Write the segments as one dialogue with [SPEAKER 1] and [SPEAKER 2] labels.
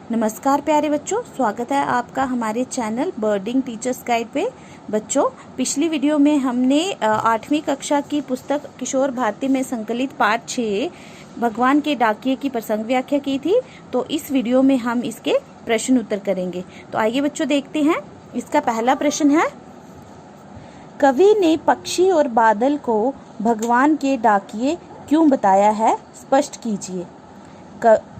[SPEAKER 1] नमस्कार प्यारे बच्चों, स्वागत है आपका हमारे चैनल बर्डिंग टीचर्स गाइड पे। बच्चों, पिछली वीडियो में हमने 8वीं कक्षा की पुस्तक किशोर भारती में संकलित पाठ 6 भगवान के डाकिये की प्रसंग व्याख्या की थी। तो इस वीडियो में हम इसके प्रश्न उत्तर करेंगे। तो आइए बच्चों देखते हैं। इसका पहला प्रश्न है, कवि ने पक्षी और बादल को भगवान के डाकिये क्यों बताया है, स्पष्ट कीजिए।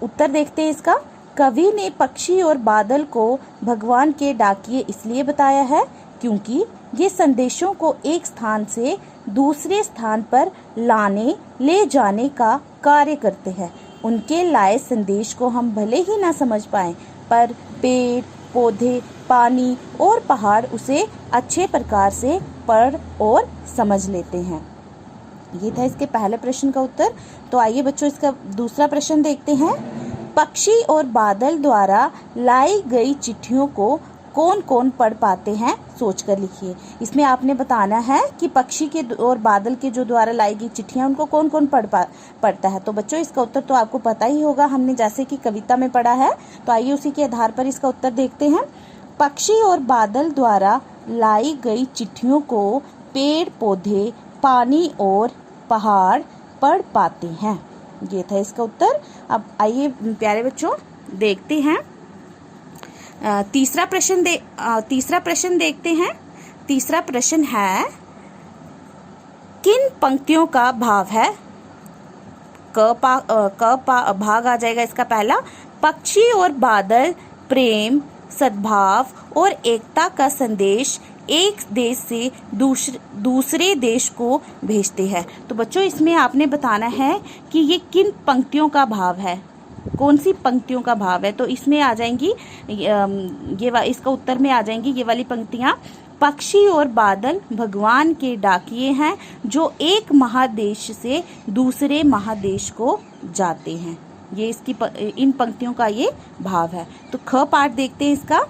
[SPEAKER 1] उत्तर देखते हैं इसका। कवि ने पक्षी और बादल को भगवान के डाकिये इसलिए बताया है क्योंकि ये संदेशों को एक स्थान से दूसरे स्थान पर लाने ले जाने का कार्य करते हैं। उनके लाए संदेश को हम भले ही ना समझ पाएं, पर पेड़ पौधे, पानी और पहाड़ उसे अच्छे प्रकार से पढ़ और समझ लेते हैं। ये था इसके पहले प्रश्न का उत्तर। तो आइए बच्चों इसका दूसरा प्रश्न देखते हैं। पक्षी और बादल द्वारा लाई गई चिट्ठियों को कौन कौन पढ़ पाते हैं, सोचकर लिखिए। इसमें आपने बताना है कि पक्षी के और बादल के जो द्वारा लाई गई चिट्ठियां उनको कौन कौन पढ़ता है। तो बच्चों इसका उत्तर तो आपको पता ही होगा, हमने जैसे कि कविता में पढ़ा है। तो आइए उसी के आधार पर इसका उत्तर देखते हैं। पक्षी और बादल द्वारा लाई गई चिट्ठियों को पेड़ पौधे, पानी और पहाड़ पढ़ पाते हैं। ये था इसका उत्तर। अब आइए प्यारे बच्चों देखते हैं तीसरा प्रश्न देखते हैं। तीसरा प्रश्न है, किन पंक्तियों का भाव है। भाग आ जाएगा इसका पहला। पक्षी और बादल प्रेम, सद्भाव और एकता का संदेश एक देश से दूसरे देश को भेजते हैं। तो बच्चों इसमें आपने बताना है कि ये किन पंक्तियों का भाव है, कौन सी पंक्तियों का भाव है। तो इसमें आ जाएंगी इसका उत्तर में आ जाएंगी ये वाली पंक्तियां। पक्षी और बादल भगवान के डाकिये हैं जो एक महादेश से दूसरे महादेश को जाते हैं। ये इसकी इन पंक्तियों का ये भाव है। तो ख पाठ देखते हैं इसका।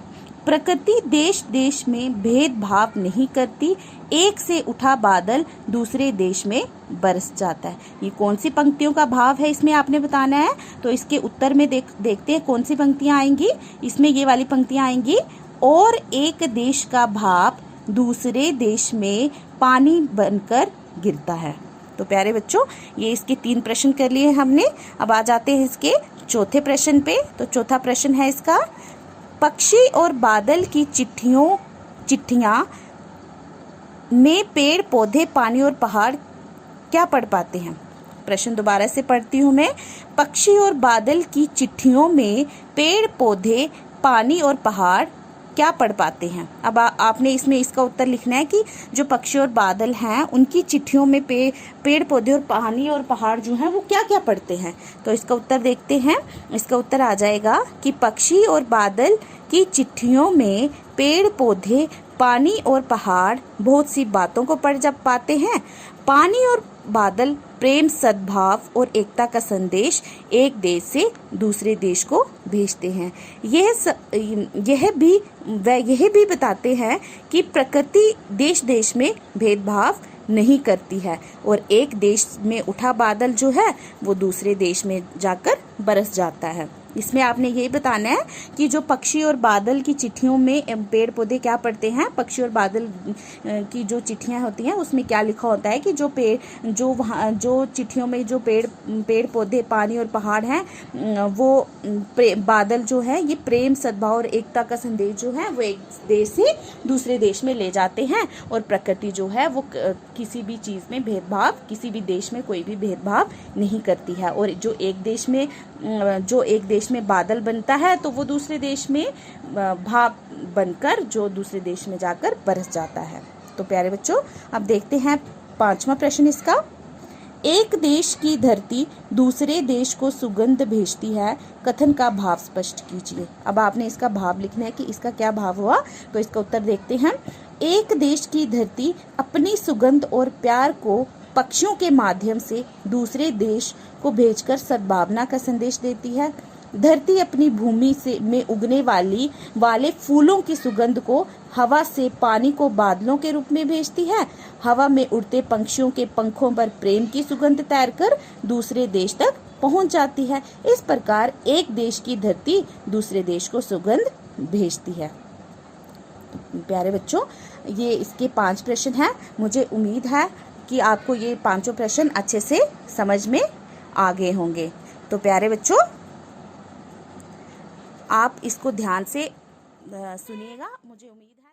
[SPEAKER 1] प्रकृति देश देश में भेदभाव नहीं करती, एक से उठा बादल दूसरे देश में बरस जाता है। ये कौन सी पंक्तियों का भाव है, इसमें आपने बताना है। तो इसके उत्तर में देखते हैं कौन सी पंक्तियां आएंगी। इसमें ये वाली पंक्तियां आएंगी, और एक देश का भाप दूसरे देश में पानी बनकर गिरता है। तो प्यारे बच्चों ये इसके 3 प्रश्न कर लिए हमने। अब आ जाते हैं इसके चौथे प्रश्न पे। तो चौथा प्रश्न है इसका, पक्षी और बादल की चिट्ठियां में पेड़ पौधे, पानी और पहाड़ क्या पढ़ पाते हैं। प्रश्न दोबारा से पढ़ती हूँ मैं। पक्षी और बादल की चिट्ठियों में पेड़ पौधे, पानी और पहाड़ क्या पढ़ पाते हैं। अब आपने इसमें इसका उत्तर लिखना है कि जो पक्षी और बादल हैं उनकी चिट्ठियों में पेड़ पौधे और पानी और पहाड़ जो हैं वो क्या क्या पढ़ते हैं। तो इसका उत्तर देखते हैं। इसका उत्तर आ जाएगा कि पक्षी और बादल की चिट्ठियों में पेड़ पौधे, पानी और पहाड़ बहुत सी बातों को पढ़ जब पाते हैं। पानी और बादल प्रेम, सद्भाव और एकता का संदेश एक देश से दूसरे देश को भेजते हैं। यह भी बताते हैं कि प्रकृति देश देश में भेदभाव नहीं करती है, और एक देश में उठा बादल जो है वो दूसरे देश में जाकर बरस जाता है। इसमें आपने यही बताना है कि जो पक्षी और बादल की चिट्ठियों में पेड़ पौधे क्या पढ़ते हैं। पक्षी और बादल की जो चिट्ठियां होती हैं उसमें क्या लिखा होता है कि जो चिट्ठियों में जो पेड़ पौधे, पानी और पहाड़ हैं, वो बादल जो है ये प्रेम, सद्भाव और एकता का संदेश जो है वो एक देश से दूसरे देश में ले जाते हैं। और प्रकृति जो है वो किसी भी चीज़ में भेदभाव, किसी भी देश में कोई भी भेदभाव नहीं करती है। और जो एक देश में बादल बनता है तो वो दूसरे देश में भाप बनकर जो दूसरे देश में जाकर बरस जाता है। तो प्यारे बच्चों अब देखते हैं 5वां प्रश्न इसका। एक देश की धरती दूसरे देश को सुगंध भेजती है, कथन का भाव स्पष्ट कीजिए। अब आपने इसका भाव लिखना है कि इसका क्या भाव हुआ। तो इसका उत्तर देखते हैं। एक देश की धरती अपनी सुगंध और प्यार को पक्षियों के माध्यम से दूसरे देश को भेजकर सद्भावना का संदेश देती है। धरती अपनी भूमि में उगने वाले फूलों की सुगंध को हवा से पानी को बादलों के रूप में भेजती है। हवा में उड़ते पंछियों के पंखों पर प्रेम की सुगंध तैरकर दूसरे देश तक पहुंच जाती है। इस प्रकार एक देश की धरती दूसरे देश को सुगंध भेजती है। प्यारे बच्चों, ये इसके 5 प्रश्न हैं। मुझे उम्मीद है कि आपको ये 5 प्रश्न अच्छे से समझ में आ गए होंगे। तो प्यारे बच्चों, आप इसको ध्यान से सुनिएगा। मुझे उम्मीद है